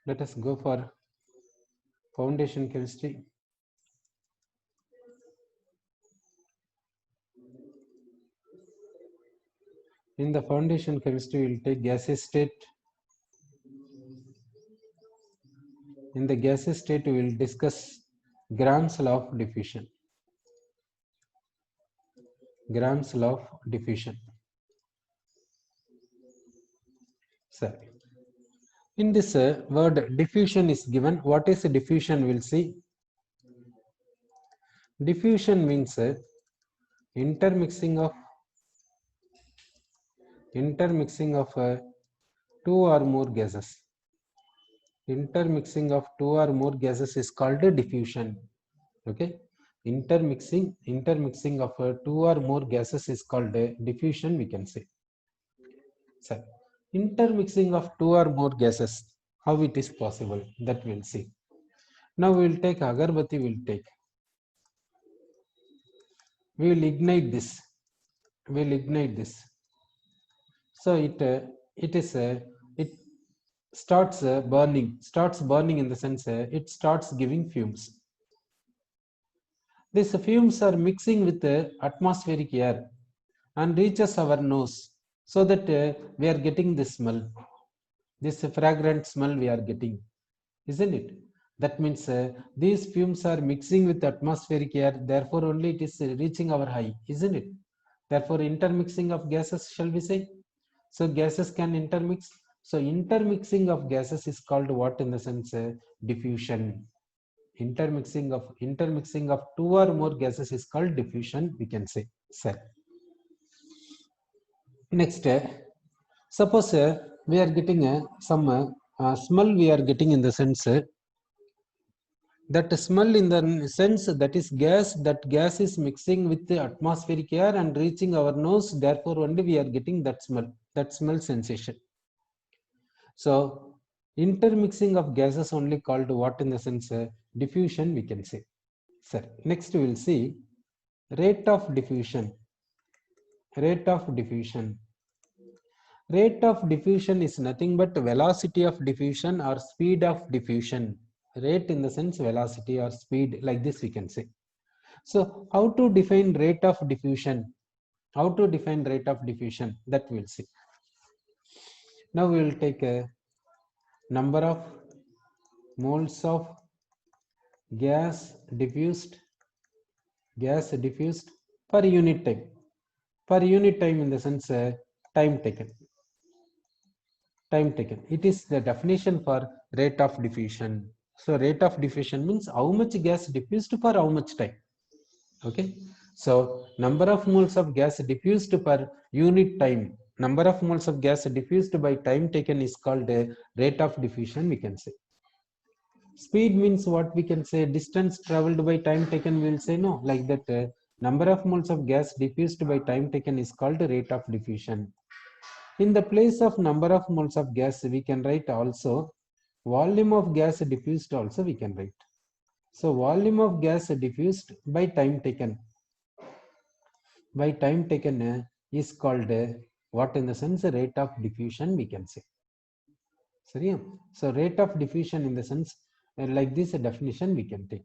Let us go for foundation chemistry. In the foundation chemistry, we will take gaseous state. In the gaseous state, we will discuss Gram's law of diffusion. Gram's law of diffusion. So, in this word diffusion is given. What is diffusion? We'll see. Diffusion means intermixing of two or more gases. Intermixing of two or more gases is called diffusion. Okay, intermixing of two or more gases is called diffusion, we can say. So, intermixing of two or more gases, how it is possible, that we'll see. Now we will take agarbatti. We will ignite this. So it starts burning in the sense it starts giving fumes. These fumes are mixing with the atmospheric air and reaches our nose, so that we are getting this smell, this fragrant smell we are getting, isn't it? That means these fumes are mixing with atmospheric air, therefore only it is reaching our eye, isn't it? Therefore intermixing of gases, shall we say? So gases can intermix. So intermixing of gases is called what in the sense diffusion. Intermixing of two or more gases is called diffusion, we can say. Sir. Next, suppose we are getting some smell we are getting in the sense that smell in the sense that is gas, that gas is mixing with the atmospheric air and reaching our nose, therefore only we are getting that smell sensation. So intermixing of gases only called what in the sense diffusion, we can say. Sir. Next we will see rate of diffusion. Rate of diffusion. Rate of diffusion is nothing but velocity of diffusion or speed of diffusion. Rate in the sense velocity or speed, like this we can say. So how to define rate of diffusion? How to define rate of diffusion? That we'll see. Now we will take a number of moles of gas diffused per unit time. Per unit time in the sense time taken. It is the definition for rate of diffusion. So rate of diffusion means how much gas diffused for how much time. Okay. So number of moles of gas diffused per unit time. Number of moles of gas diffused by time taken is called a rate of diffusion, we can say. Speed means what we can say, distance traveled by time taken, we will say no, like that number of moles of gas diffused by time taken is called rate of diffusion. In the place of number of moles of gas, we can write also volume of gas diffused also we can write. So volume of gas diffused by time taken is called what in the sense rate of diffusion, we can say. So rate of diffusion in the sense like this definition we can take.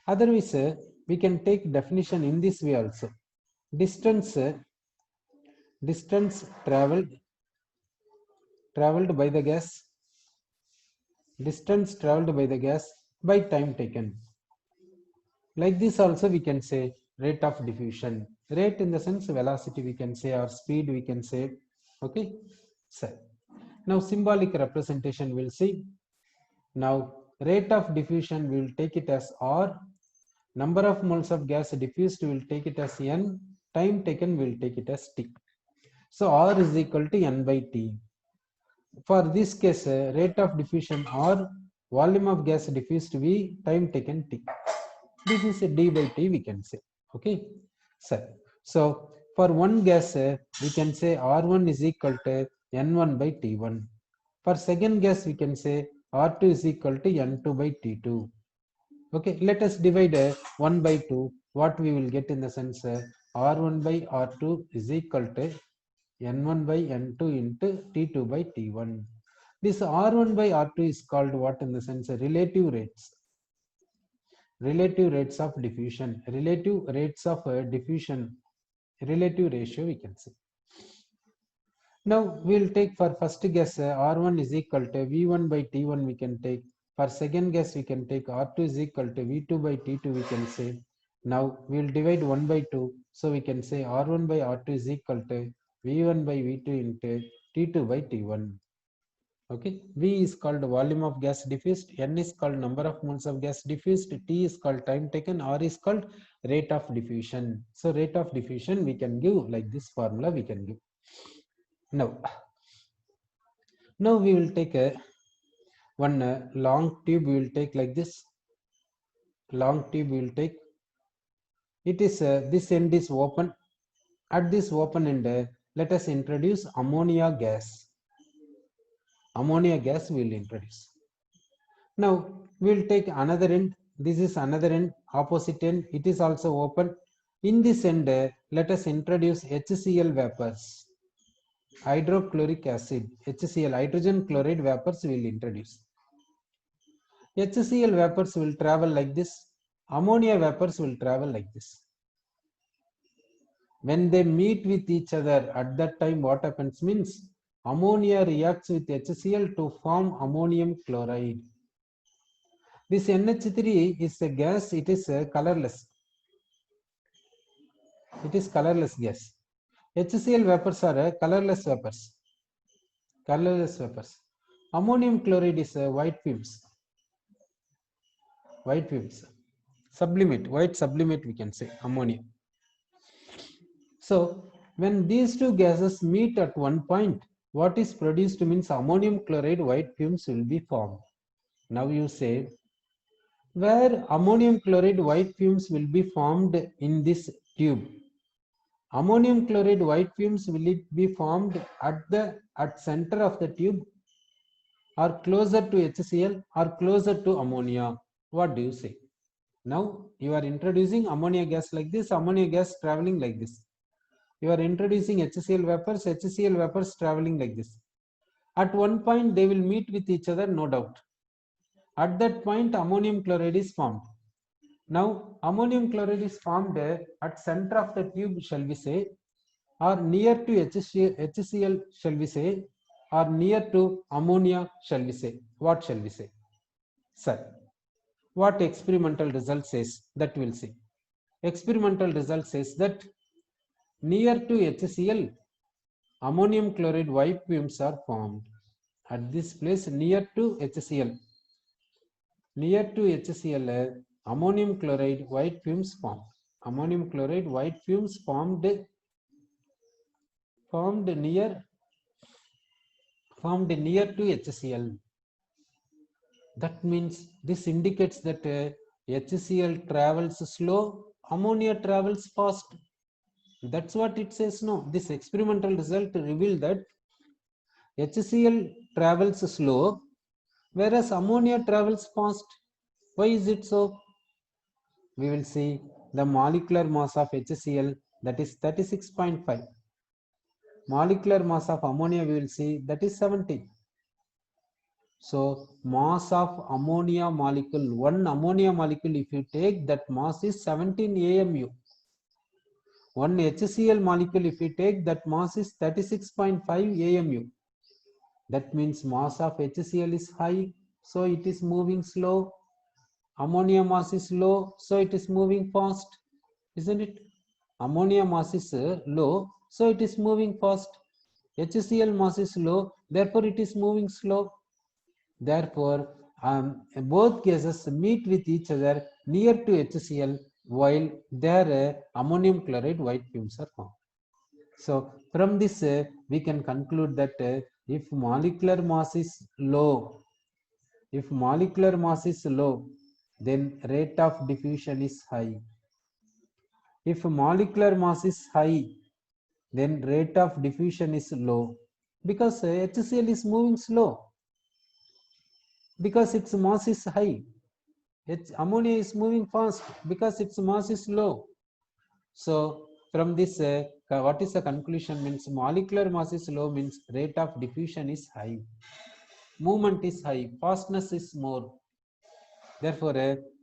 Otherwise we can take definition in this way also. Distance traveled by the gas, distance traveled by the gas by time taken. Like this also we can say rate of diffusion. Rate in the sense velocity we can say, or speed we can say. Okay. So now symbolic representation we'll see. Now rate of diffusion we will take it as R. Number of moles of gas diffused we will take it as N. Time taken we will take it as T. So R is equal to N by T. For this case, rate of diffusion or volume of gas diffused V, time taken T. This is a D by T we can say. Okay. So for one gas, we can say R1 is equal to N1 by T1. For second gas, we can say R2 is equal to N2 by T2. Okay. Let us divide 1 by 2. What we will get in the sense R1 by R2 is equal to N1 by N2 into T2 by T1. This R1 by R2 is called what in the sense relative rates. Relative rates of diffusion. Relative rates of diffusion. Relative ratio we can say. Now we'll take for first guess R1 is equal to V1 by T1 we can take. For second guess we can take R2 is equal to V2 by T2 we can say. Now we'll divide 1 by 2. So we can say R1 by R2 is equal to V1 by V2 into T2 by T1. Okay, V is called volume of gas diffused, N is called number of moles of gas diffused, T is called time taken, R is called rate of diffusion. So rate of diffusion we can give like this formula we can give. Now we will take a one long tube we will take like this. Long tube we will take. It is this end is open. At this open end, let us introduce ammonia gas. Ammonia gas we will introduce. Now we will take another end. This is another end, opposite end. It is also open. In this end, let us introduce HCl vapors. Hydrochloric acid, HCl, hydrogen chloride vapors we will introduce. HCl vapors will travel like this. Ammonia vapors will travel like this. When they meet with each other, at that time what happens means ammonia reacts with HCl to form ammonium chloride. This NH3 is a gas, it is colorless. It is colorless gas. HCl vapors are colorless vapors. Colorless vapors. Ammonium chloride is white fumes. White fumes. Sublimate, white sublimate we can say, ammonia. So when these two gases meet at one point, what is produced means ammonium chloride white fumes will be formed. Now you say, where ammonium chloride white fumes will be formed in this tube. Ammonium chloride white fumes will it be formed at center of the tube or closer to HCl or closer to ammonia? What do you say? Now you are introducing ammonia gas like this, ammonia gas traveling like this. You are introducing HCl vapors traveling like this. At one point they will meet with each other, no doubt. At that point ammonium chloride is formed. Now ammonium chloride is formed at center of the tube, shall we say, or near to HCl shall we say, or near to ammonia shall we say. What shall we say? Sir, what experimental result says, that we'll see. Experimental result says that near to HCl, ammonium chloride white fumes are formed. At this place near to HCl, ammonium chloride white fumes formed. Ammonium chloride white fumes formed near to HCl. That means this indicates that HCl travels slow, ammonia travels fast. That's what it says. No, this experimental result revealed that HCl travels slow, whereas ammonia travels fast. Why is it so? We will see the molecular mass of HCl, that is 36.5. Molecular mass of ammonia we will see, that is 70. So mass of ammonia molecule, one ammonia molecule if you take, that mass is 17 AMU. One HCl molecule if you take, that mass is 36.5 AMU. That means mass of HCl is high, so it is moving slow. Ammonia mass is low, so it is moving fast, isn't it? Ammonia mass is low, so it is moving fast. HCl mass is low, therefore it is moving slow. Therefore, both gases meet with each other near to HCl while their ammonium chloride white fumes are formed. So from this we can conclude that if molecular mass is low, then rate of diffusion is high. If molecular mass is high, then rate of diffusion is low, because HCl is moving slow, because its mass is high. Ammonia is moving fast because its mass is low. So from this, what is the conclusion? Means molecular mass is low means rate of diffusion is high. movement is high, fastness is more. Therefore,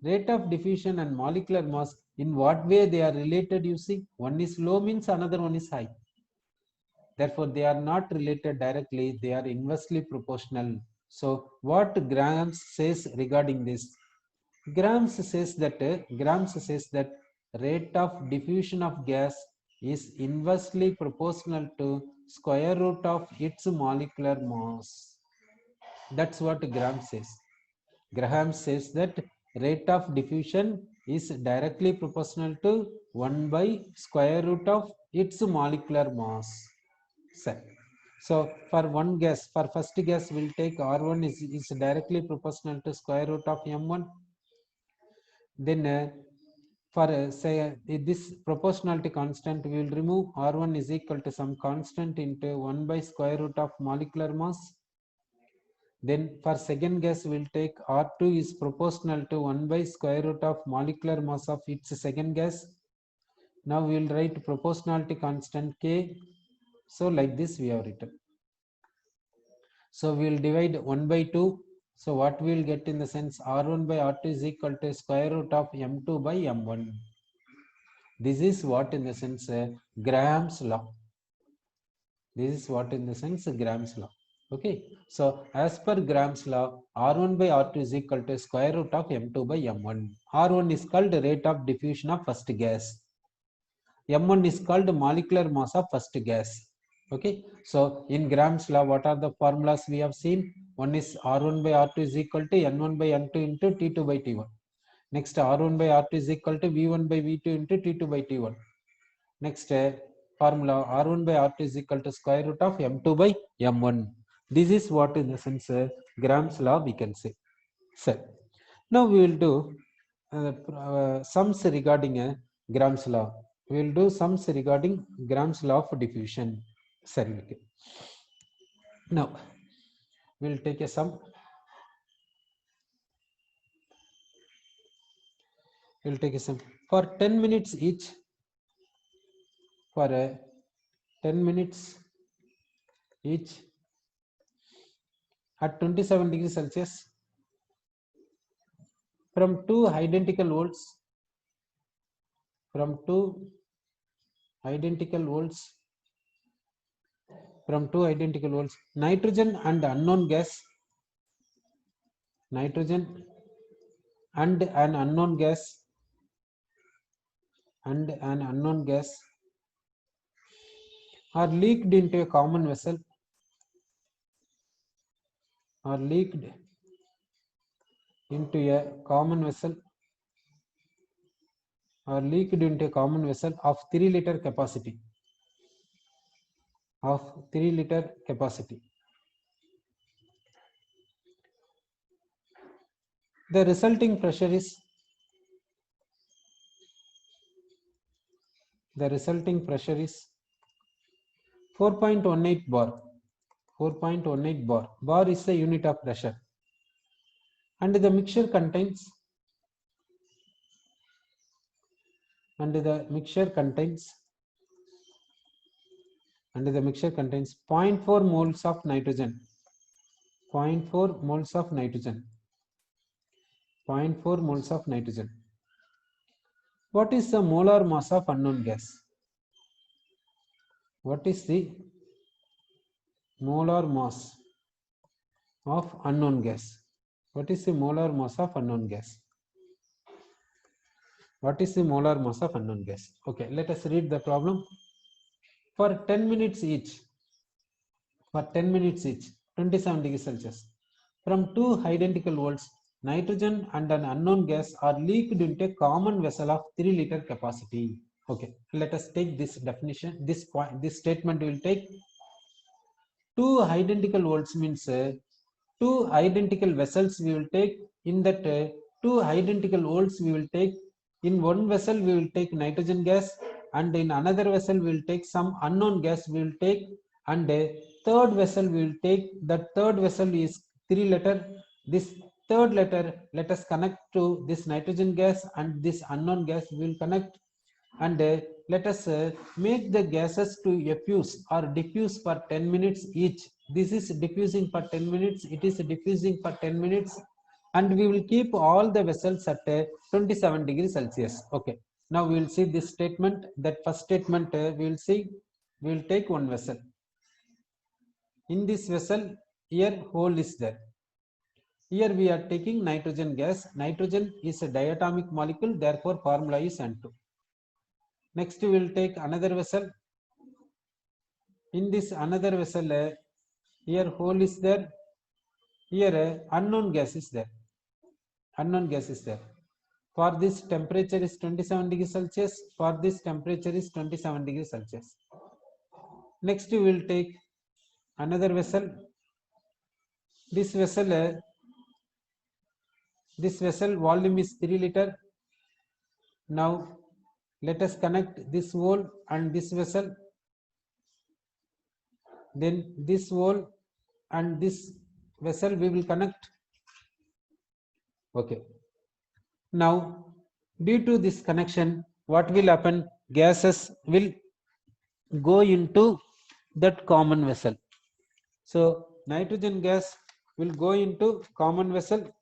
rate of diffusion and molecular mass, in what way they are related, you see? One is low means another one is high. Therefore, they are not related directly, they are inversely proportional. So, what Grams says regarding this? Grams says that rate of diffusion of gas is inversely proportional to square root of its molecular mass. That's what Graham says. Graham says that rate of diffusion is directly proportional to 1 by square root of its molecular mass. So for one gas, for first gas, we'll take R1 is directly proportional to square root of M1. Then for say this proportionality constant, we will remove R1 is equal to some constant into 1 by square root of molecular mass. Then for second gas, we'll take R2 is proportional to 1 by square root of molecular mass of its second gas. Now we will write proportionality constant K. So like this we have written. So we will divide 1 by 2. So what we will get in the sense R1 by R2 is equal to square root of M2 by M1. This is what in the sense Graham's law. This is what in the sense Graham's law. Okay. So as per Graham's law, R1 by R2 is equal to square root of M2 by M1. R1 is called rate of diffusion of first gas. M1 is called molecular mass of first gas. Okay. So in Graham's law, what are the formulas we have seen? One is R1 by R2 is equal to N1 by N2 into T2 by T1. Next, R1 by R2 is equal to V1 by V2 into T2 by T1. Next formula, R1 by R2 is equal to square root of M2 by M1. This is what in the sense Graham's law we can say. So now we will do sums regarding Graham's law. We will do sums regarding Graham's law of diffusion. Sorry. Now we will take a sum. We will take a sum for 10 minutes each. For 10 minutes each at 27 degrees Celsius from two identical volts nitrogen and unknown gas are leaked into a common vessel of 3-liter capacity. The resulting pressure is 4.18 bar. 4.18 bar. Bar is the unit of pressure. And the mixture contains 0.4 moles of nitrogen. 0.4 moles of nitrogen. 0.4 moles of nitrogen. What is the molar mass of unknown gas? What is the molar mass of unknown gas? What is the molar mass of unknown gas? What is the molar mass of unknown gas? Okay, let us read the problem. For 10 minutes each, 27 degrees Celsius, from two identical volts, nitrogen and an unknown gas are leaked into a common vessel of 3-liter capacity. Okay, let us take this definition. This statement will take two identical volts means two identical vessels we will take. In that two identical volts we will take. In one vessel we will take nitrogen gas, and in another vessel we will take some unknown gas we will take, and a third vessel we will take. That third vessel is 3-liter. This third letter, let us connect to this nitrogen gas, and this unknown gas we will connect, and let us make the gases to effuse or diffuse for 10 minutes each This is diffusing for 10 minutes. It is diffusing for 10 minutes. And we will keep all the vessels at 27 degrees Celsius. Okay. Now we will see this statement. That first statement we will see. We will take one vessel. In this vessel, here hole is there. Here we are taking nitrogen gas. Nitrogen is a diatomic molecule, therefore formula is N2. Next we will take another vessel. In this another vessel, here hole is there. Here unknown gas is there. Unknown gas is there. For this temperature is 27 degrees Celsius. For this temperature is 27 degrees Celsius. Next we will take another vessel. This vessel volume is 3 liter. Now let us connect this hole and this vessel. Then this hole and this vessel we will connect. Okay. Now due to this connection, what will happen? Gases will go into that common vessel. So nitrogen gas will go into common vessel.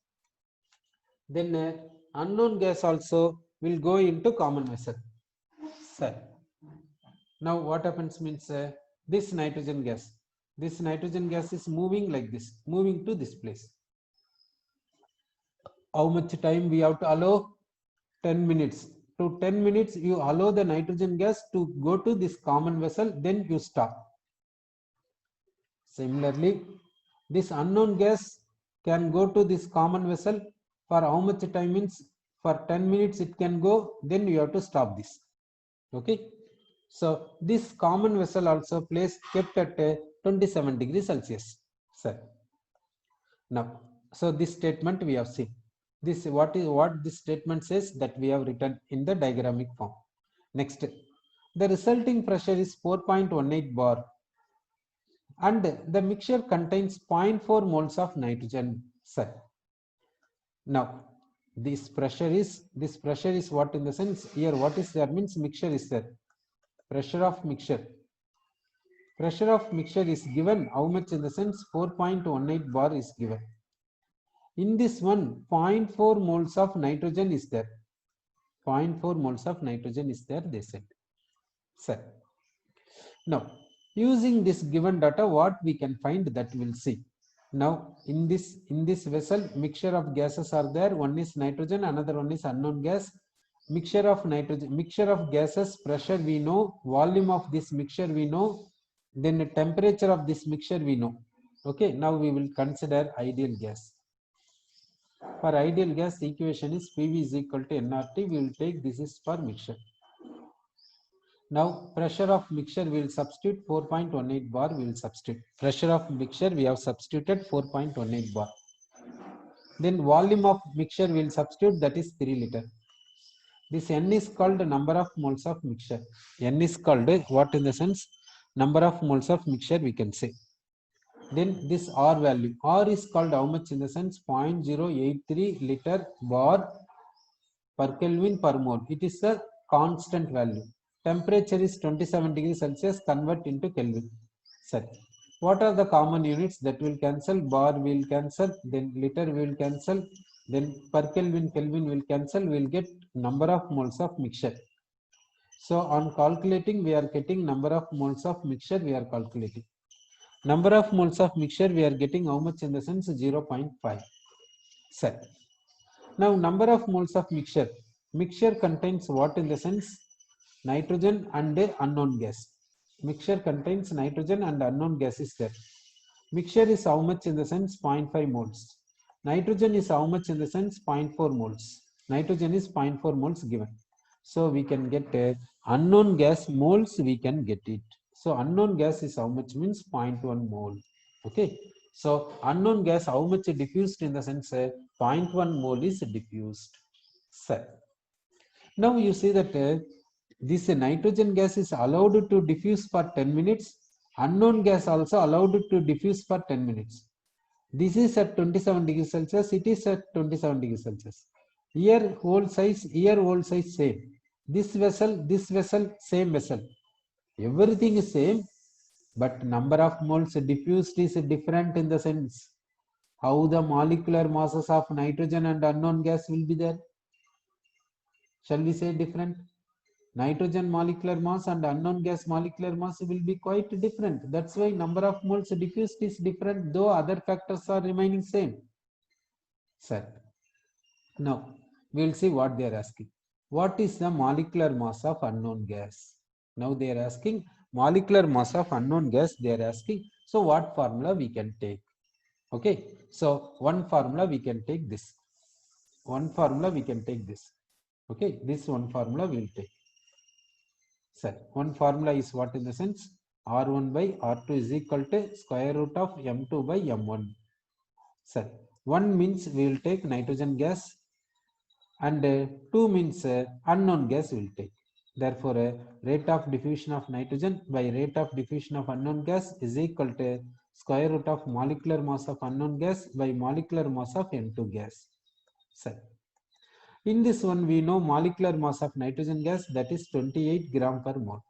Then unknown gas also will go into common vessel. Sir. Now what happens means this nitrogen gas is moving like this, moving to this place. How much time we have to allow? 10 minutes. To 10 minutes you allow the nitrogen gas to go to this common vessel, then you stop. Similarly, this unknown gas can go to this common vessel for how much time means for 10 minutes it can go, then you have to stop this. Okay. So this common vessel also place kept at 27 degrees Celsius. Sir. Now, so this statement we have seen. This what this statement says, that we have written in the diagrammatic form. Next, the resulting pressure is 4.18 bar and the mixture contains 0.4 moles of nitrogen. Sir. Now this pressure is what, in the sense here what is there means mixture is there. Pressure of mixture is given how much, in the sense 4.18 bar is given. In this one, 0.4 moles of nitrogen is there. 0.4 moles of nitrogen is there, they said. Sir. Now, using this given data, what we can find, that we'll see. Now, in this vessel, mixture of gases are there. One is nitrogen, another one is unknown gas. Mixture of gases, pressure we know, volume of this mixture we know, then the temperature of this mixture we know. Okay, now we will consider ideal gas. For ideal gas, the equation is PV is equal to nRT. We will take this is for mixture. Now pressure of mixture we will substitute 4.18 bar. We will substitute pressure of mixture. We have substituted 4.18 bar. Then volume of mixture we will substitute, that is 3 liter. This N is called number of moles of mixture. N is called what, in the sense number of moles of mixture we can say. Then this R value. R is called how much, in the sense 0.083 liter bar per Kelvin per mole. It is a constant value. Temperature is 27 degrees Celsius. Convert into Kelvin. Set. What are the common units that will cancel? Bar will cancel. Then liter will cancel. Then per Kelvin will cancel. We will get number of moles of mixture. So on calculating, we are getting number of moles of mixture. We are calculating. Number of moles of mixture we are getting how much, in the sense 0.5. Set. Now number of moles of mixture. Mixture contains what, in the sense nitrogen and unknown gas. Mixture contains nitrogen and unknown gas is there. Mixture is how much, in the sense 0.5 moles. Nitrogen is how much, in the sense 0.4 moles. Nitrogen is 0.4 moles given. So we can get unknown gas moles, we can get it. So unknown gas is how much, means 0.1 mole. Okay. So unknown gas how much diffused, in the sense 0.1 mole is diffused. So now you see that this nitrogen gas is allowed to diffuse for 10 minutes. Unknown gas also allowed to diffuse for 10 minutes. This is at 27 degrees Celsius. It is at 27 degrees Celsius. Here hole size same. This vessel, same vessel. Everything is same. but number of moles diffused is different in the sense how the molecular masses of nitrogen and unknown gas will be there. Shall we say different? Nitrogen molecular mass and unknown gas molecular mass will be quite different. That's why number of moles diffused is different, though other factors are remaining same. Sir, now we will see what they are asking. What is the molecular mass of unknown gas? Now they are asking molecular mass of unknown gas. They are asking. So what formula we can take? Okay. So one formula we can take this. One formula we can take this. Okay. This one formula we will take. Sir, one formula is what in the sense? R1 by R2 is equal to square root of M2 by M1. Sir, 1 means we will take nitrogen gas and 2 means unknown gas we will take. Therefore, rate of diffusion of nitrogen by rate of diffusion of unknown gas is equal to square root of molecular mass of unknown gas by molecular mass of N2 gas. Sir, in this one we know molecular mass of nitrogen gas, that is 28 gram per mole.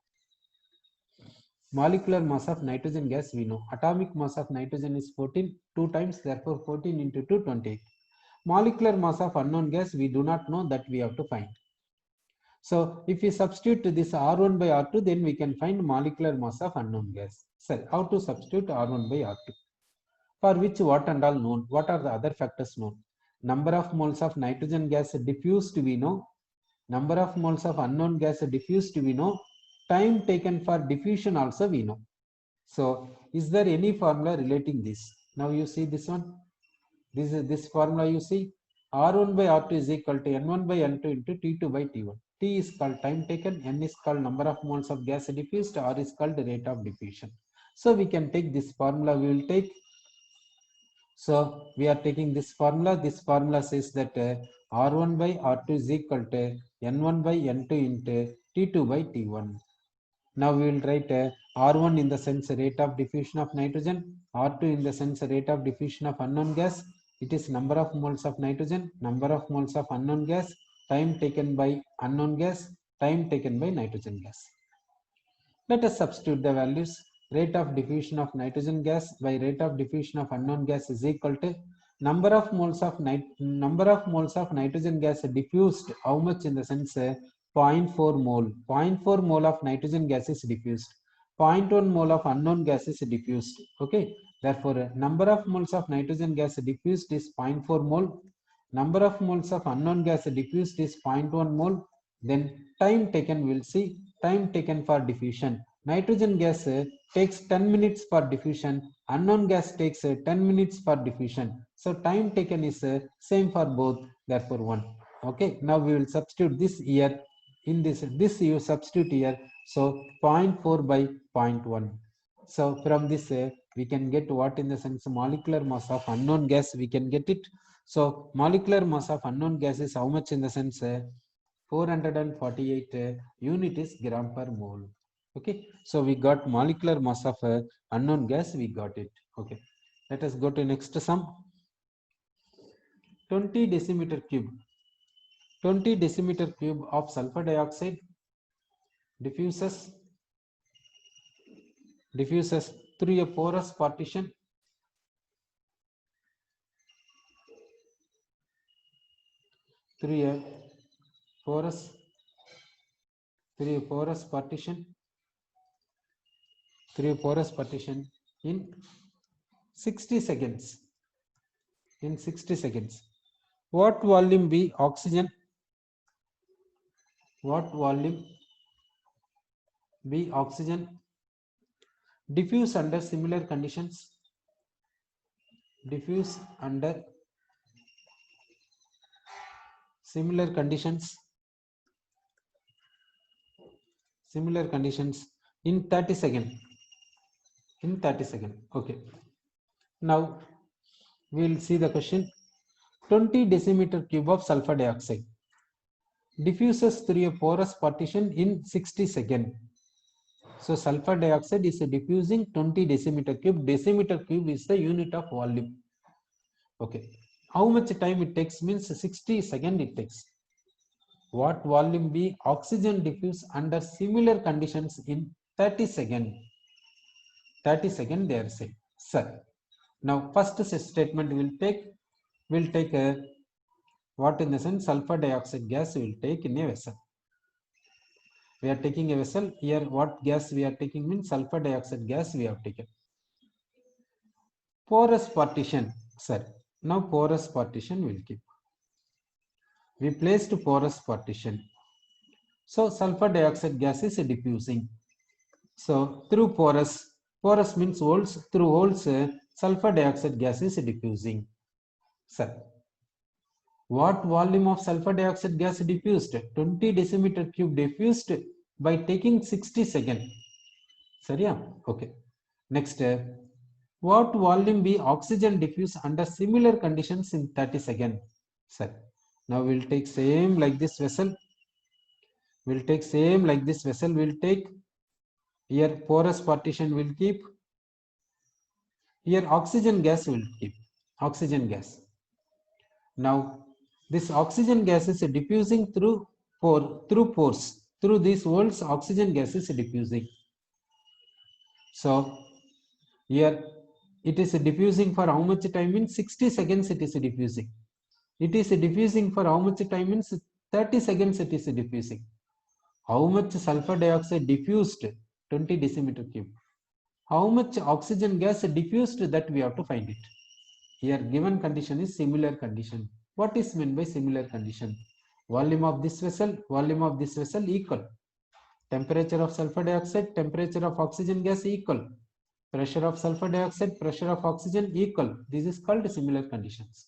Molecular mass of nitrogen gas we know. Atomic mass of nitrogen is 14, 2 times, therefore 14 into 2, 28. Molecular mass of unknown gas we do not know, that we have to find. So if we substitute this R1 by R2, then we can find molecular mass of unknown gas. So how to substitute R1 by R2? For which what and all known? What are the other factors known? Number of moles of nitrogen gas diffused we know. Number of moles of unknown gas diffused we know. Time taken for diffusion also we know. So is there any formula relating this? Now you see this one. This formula you see. R1 by R2 is equal to N1 by N2 into T2 by T1. T is called time taken, N is called number of moles of gas diffused, R is called the rate of diffusion. So we can take this formula, we will take. So we are taking this formula. This formula says that R1 by R2 is equal to N1 by N2 into T2 by T1. Now we will write R1 in the sense rate of diffusion of nitrogen, R2 in the sense rate of diffusion of unknown gas. It is number of moles of nitrogen, number of moles of unknown gas, time taken by unknown gas, time taken by nitrogen gas. Let us substitute the values. Rate of diffusion of nitrogen gas by rate of diffusion of unknown gas is equal to number of moles of nitrogen gas diffused. How much in the sense 0.4 mole. 0.4 mole of nitrogen gas is diffused. 0.1 mole of unknown gas is diffused. Okay. Therefore, number of moles of nitrogen gas diffused is 0.4 mole. Number of moles of unknown gas diffused is 0.1 mole. Then time taken, we'll see time taken for diffusion. Nitrogen gas takes 10 minutes for diffusion. Unknown gas takes 10 minutes for diffusion. So time taken is same for both. Therefore 1. Okay. Now we will substitute this here. In this you substitute here. So 0.4 by 0.1. So from this we can get what in the sense molecular mass of unknown gas, we can get it. So molecular mass of unknown gas is how much in the sense 448 unit is gram per mole. Okay, so we got molecular mass of unknown gas, we got it. Okay, let us go to next sum. 20 decimeter cube. 20 decimeter cube of sulfur dioxide diffuses through a porous partition porous partition in 60 seconds. In 60 seconds. What volume B oxygen? What volume B oxygen diffuse under similar conditions? Diffuse under similar conditions. Similar conditions in 30 seconds. In 30 seconds. Okay. Now we will see the question. 20 decimeter cube of sulfur dioxide diffuses through a porous partition in 60 seconds. So sulfur dioxide is diffusing 20 decimeter cube. Decimeter cube is the unit of volume. Okay. How much time it takes means 60 seconds it takes. What volume B oxygen diffuse under similar conditions in 30 seconds. 30 seconds they are saying. Sir, now first statement will take a what in the sense sulfur dioxide gas will take in a vessel. We are taking a vessel here. What gas we are taking means sulfur dioxide gas we have taken. Porous partition, sir. Now porous partition will keep. We placed porous partition. So sulfur dioxide gas is diffusing. So through porous means holes, through holes sulfur dioxide gas is diffusing. Sir, what volume of sulfur dioxide gas diffused? 20 decimeter cube diffused by taking 60 seconds. Sir, yeah, okay. Next, what volume be oxygen diffuse under similar conditions in 30 seconds? Sir, now we'll take same like this vessel. We'll take same like this vessel. We'll take here porous partition will keep. Here oxygen gas will keep. Oxygen gas. Now this oxygen gas is diffusing through pores. Through these holes, oxygen gas is diffusing. So here it is diffusing for how much time? In 60 seconds it is diffusing. It is diffusing for how much time? Means 30 seconds it is diffusing. How much sulfur dioxide diffused? 20 decimeter cube. How much oxygen gas diffused? That we have to find it. Here given condition is similar condition. What is meant by similar condition? Volume of this vessel equal. Temperature of sulfur dioxide, temperature of oxygen gas equal. Pressure of sulfur dioxide, pressure of oxygen equal. This is called similar conditions.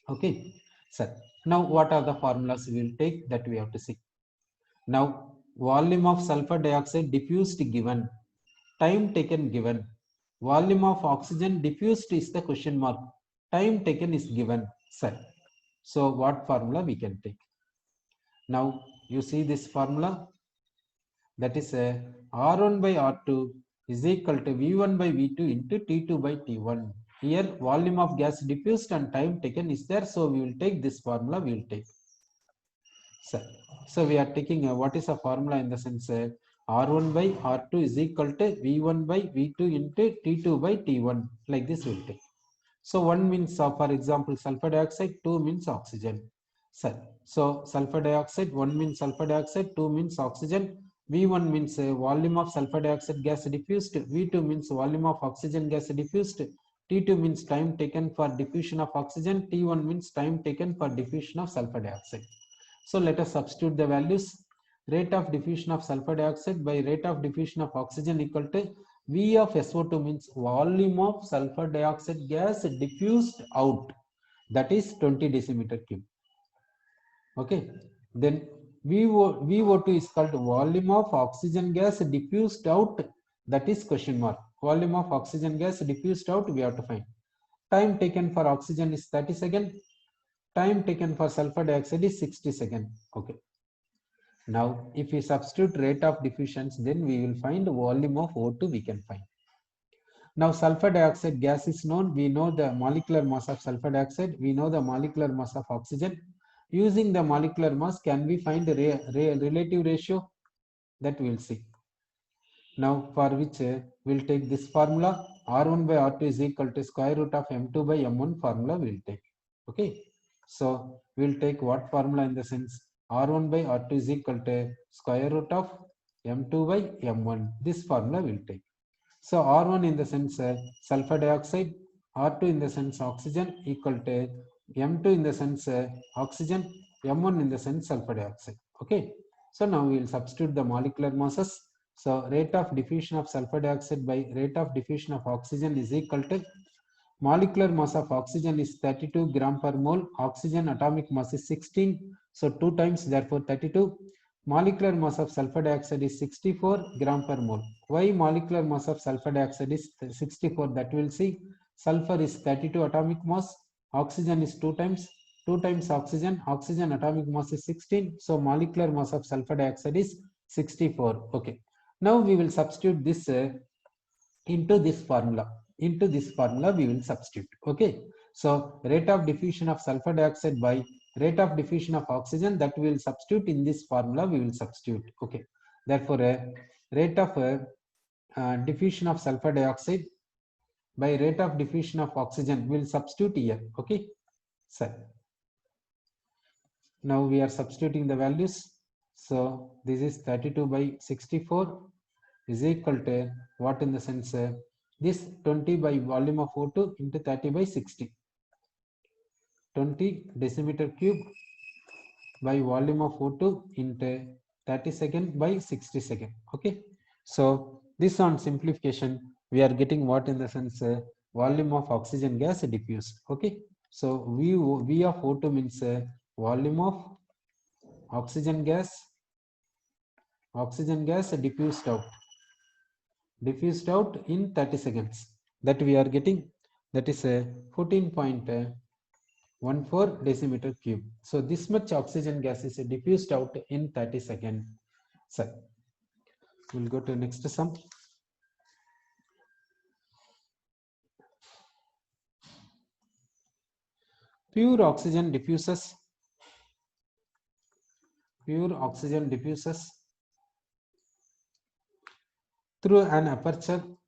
Okay, sir. Now what are the formulas we will take? That we have to see. Now volume of sulfur dioxide diffused given, time taken given, volume of oxygen diffused is the question mark, time taken is given, sir. So what formula we can take? Now you see this formula, that is R1 by R2 is equal to V1 by V2 into T2 by T1. Here volume of gas diffused and time taken is there, so we will take this formula. We will take. So we are taking what is a formula in the sense R1 by R2 is equal to V1 by V2 into T2 by T1. Like this we will take. So 1 means for example sulfur dioxide, 2 means oxygen. So sulfur dioxide, 1 means sulfur dioxide, 2 means oxygen. V1 means volume of sulfur dioxide gas diffused. V2 means volume of oxygen gas diffused. T2 means time taken for diffusion of oxygen. T1 means time taken for diffusion of sulfur dioxide. So let us substitute the values. Rate of diffusion of sulfur dioxide by rate of diffusion of oxygen equal to V of SO2 means volume of sulfur dioxide gas diffused out, that is 20 decimeter cube. Okay, then VO2 is called volume of oxygen gas diffused out, that is question mark. Volume of oxygen gas diffused out we have to find. Time taken for oxygen is 30 seconds. Time taken for sulfur dioxide is 60 seconds. Okay. Now, if we substitute rate of diffusion, then we will find volume of O2 we can find. Now, sulfur dioxide gas is known. We know the molecular mass of sulfur dioxide. We know the molecular mass of oxygen. Using the molecular mass, can we find the relative ratio? That we will see. Now, for which we'll take this formula. R1 by R2 is equal to square root of M2 by M1 formula we will take. Okay. So we'll take what formula in the sense R1 by R2 is equal to square root of M2 by M1. This formula we'll take. So R1 in the sense sulfur dioxide, R2 in the sense oxygen equal to M2 in the sense oxygen, M1 in the sense sulfur dioxide. Okay. So now we will substitute the molecular masses. So rate of diffusion of sulfur dioxide by rate of diffusion of oxygen is equal to molecular mass of oxygen is 32 gram per mole. Oxygen atomic mass is 16. So 2 times, therefore 32. Molecular mass of sulfur dioxide is 64 gram per mole. Why molecular mass of sulfur dioxide is 64? That we will see. Sulfur is 32 atomic mass. Oxygen is 2 times. 2 times oxygen. Oxygen atomic mass is 16. So molecular mass of sulfur dioxide is 64. Okay. Now we will substitute this into this formula. Into this formula we will substitute. Okay. So rate of diffusion of sulfur dioxide by rate of diffusion of oxygen, that we will substitute in this formula. We will substitute. Okay. Therefore rate of diffusion of sulfur dioxide by rate of diffusion of oxygen. We'll substitute here. Okay, so now we are substituting the values. So this is 32 by 64 is equal to what, in the sense this 20 by volume of O2 into 30 by 60. 20 decimeter cube by volume of O2 into 30 second by 60 second. Okay, so this, on simplification, we are getting what, in the sense volume of oxygen gas diffused. Okay, so V of O2 means volume of oxygen gas diffused out in 30 seconds, that we are getting, that is 14.14 decimeter cube. So this much oxygen gas is diffused out in 30 seconds. So we'll go to next sum. Pure oxygen diffuses through an aperture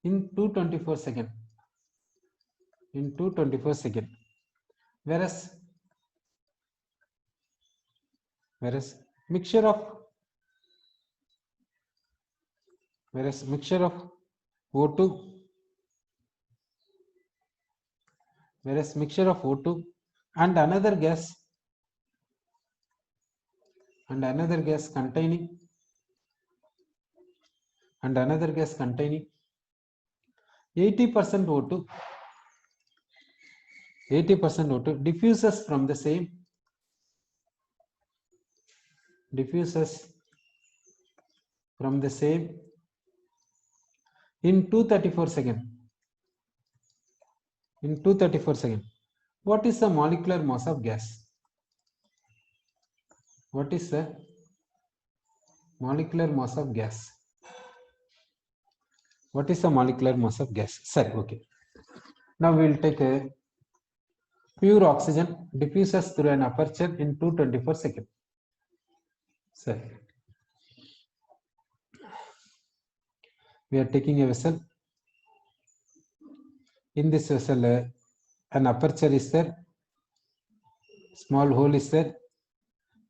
in 224 seconds. Whereas mixture of O2 and another gas containing 80% O2 diffuses from the same in 234 seconds. What is the molecular mass of gas? Sir, okay. Now we will take a pure oxygen diffuses through an aperture in 224 seconds. Sir, we are taking a vessel. In this vessel, an aperture is there, small hole is there.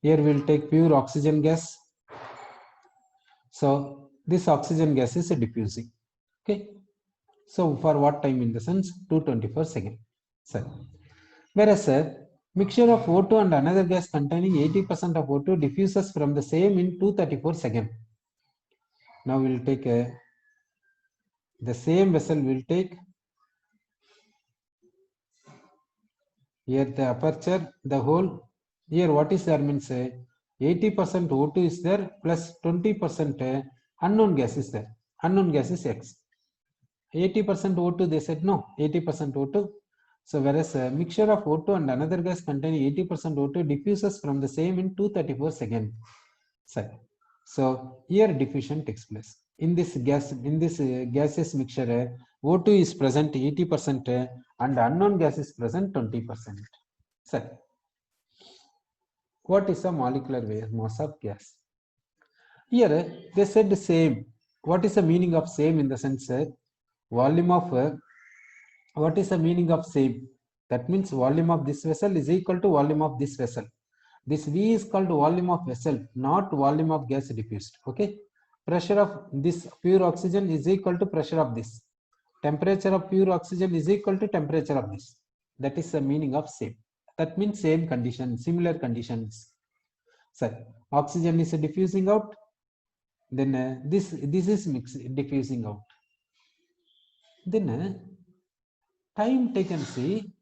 Here we will take pure oxygen gas. So this oxygen gas is diffusing. Okay. So for what time, in the sense 224 seconds. So, whereas mixture of O2 and another gas containing 80% of O2 diffuses from the same in 234 seconds. Now we will take the same vessel. We will take here the aperture, the hole. Here what is there means 80% O2 is there plus 20% unknown gas is there. Unknown gas is X. 80% O2, they said no, 80% O2. So whereas a mixture of O2 and another gas containing 80% O2 diffuses from the same in 234 seconds. So here diffusion takes place. In this gaseous mixture, O2 is present 80% and unknown gas is present 20%. So what is the molecular mass of gas? Here they said the same. What is the meaning of same, in the sense volume of what is the meaning of same? That means volume of this vessel is equal to volume of this vessel. This V is called volume of vessel, not volume of gas diffused. Okay. Pressure of this pure oxygen is equal to pressure of this. Temperature of pure oxygen is equal to temperature of this. That is the meaning of same. That means same condition, similar conditions. So oxygen is diffusing out. Then this is diffusing out. Then time taken, see,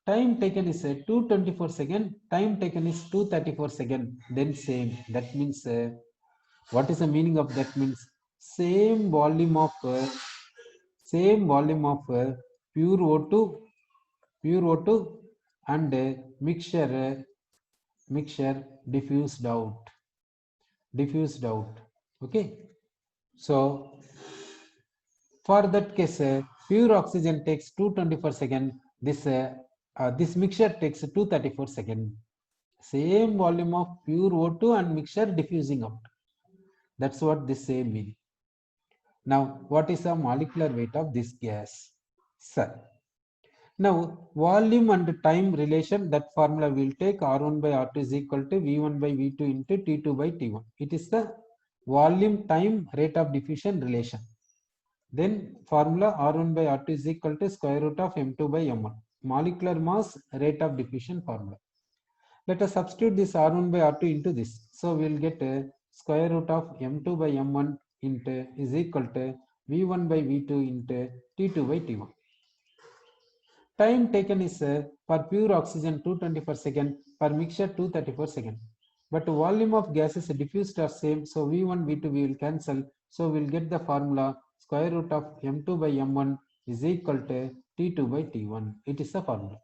time taken is 224 seconds, time taken is 234 seconds, then same. That means what is the meaning of that? Means same volume of pure O2 and mixture diffused out. Okay. So for that case, pure oxygen takes 224 seconds. This mixture takes 234 seconds. Same volume of pure O2 and mixture diffusing out. That's what this same means. Now, what is the molecular weight of this gas? Sir. Now, volume and time relation, that formula will take R1 by R2 is equal to V1 by V2 into T2 by T1. It is the volume time rate of diffusion relation. Then formula R1 by R2 is equal to square root of M2 by M1. Molecular mass rate of diffusion formula. Let us substitute this R1 by R2 into this. So we will get a square root of M2 by M1 into is equal to V1 by V2 into T2 by T1. Time taken is for pure oxygen 220 per second, per mixture 230 per second. But volume of gases diffused are same, so V1, V2 we will cancel. So we will get the formula square root of M2 by M1 is equal to T2 by T1. It is the formula.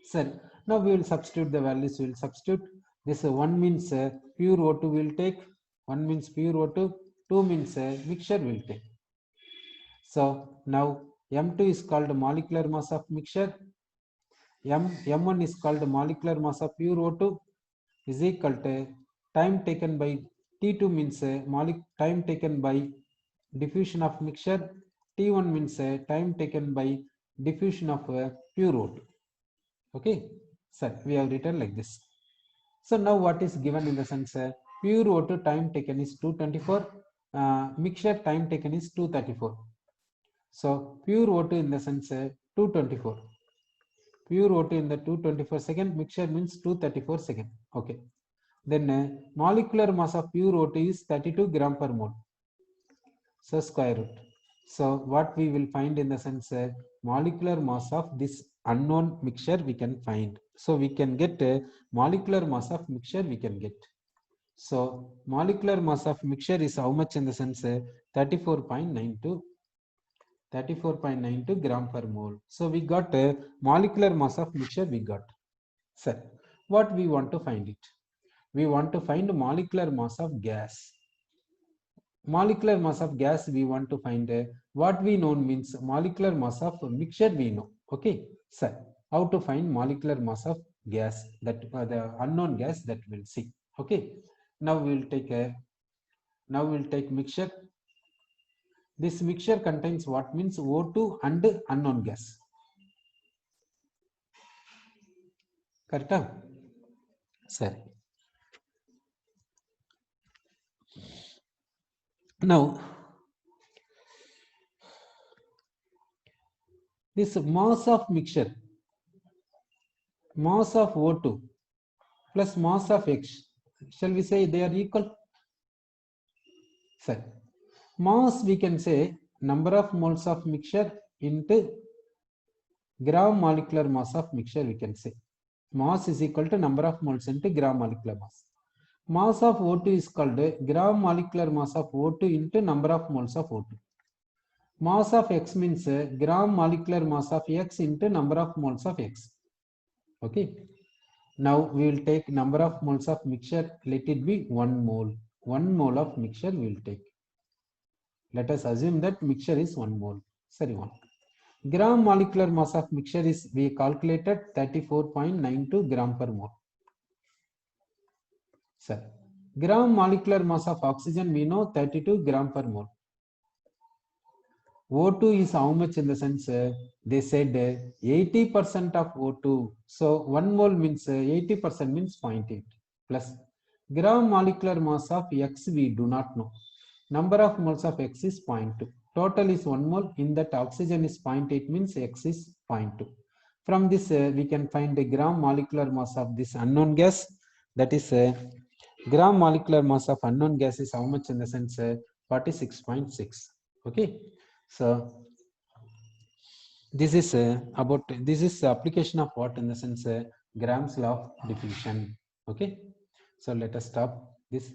Sir, now we will substitute the values. We will substitute this 1 means pure O2 will take, 1 means pure O2, 2 means mixture will take. So now M2 is called molecular mass of mixture, M1 is called molecular mass of pure O2 is equal to time taken by T2 means time taken by diffusion of mixture, T1 means time taken by diffusion of pure O2. Okay, so we have written like this. So now what is given in the sense pure O2 time taken is 224, mixture time taken is 234. So pure O2 in the sense 224. Pure O2 in the 224 second, mixture means 234 second. Okay. Then molecular mass of pure O2 is 32 gram per mole. So square root. So what we will find in the sense molecular mass of this unknown mixture we can find. So we can get a molecular mass of mixture we can get. So molecular mass of mixture is how much in the sense 34.92 gram per mole. So we got a molecular mass of mixture we got. Sir, what we want to find it? We want to find molecular mass of gas. Molecular mass of gas we want to find. What we know means molecular mass of mixture we know. Okay, sir, how to find molecular mass of gas, that the unknown gas that we'll see. Okay, now we will take mixture. This mixture contains what means O2 and unknown gas. Correct? Sir. Now, this mass of mixture, mass of O2 plus mass of X, shall we say they are equal? Sir, mass we can say number of moles of mixture into gram molecular mass of mixture we can say. Mass is equal to number of moles into gram molecular mass. Mass of O2 is called gram molecular mass of O2 into number of moles of O2. Mass of X means gram molecular mass of X into number of moles of X. Okay. Now we will take number of moles of mixture. Let it be 1 mole. 1 mole of mixture we will take. Let us assume that mixture is 1 mole. Sorry, 1. Gram molecular mass of mixture is, we calculated 34.92 gram per mole. Sir, gram molecular mass of oxygen we know 32 gram per mole. O2 is how much in the sense they said 80% of O2. So 1 mole means 80% means 0.8 plus gram molecular mass of X we do not know. Number of moles of X is 0.2. Total is 1 mole. In that oxygen is 0.8 means X is 0.2. From this we can find the gram molecular mass of this unknown gas. That is gram molecular mass of unknown gas is how much in the sense 46.6. Okay. So this is this is the application of what in the sense Gram's law of diffusion. Okay. So let us stop this.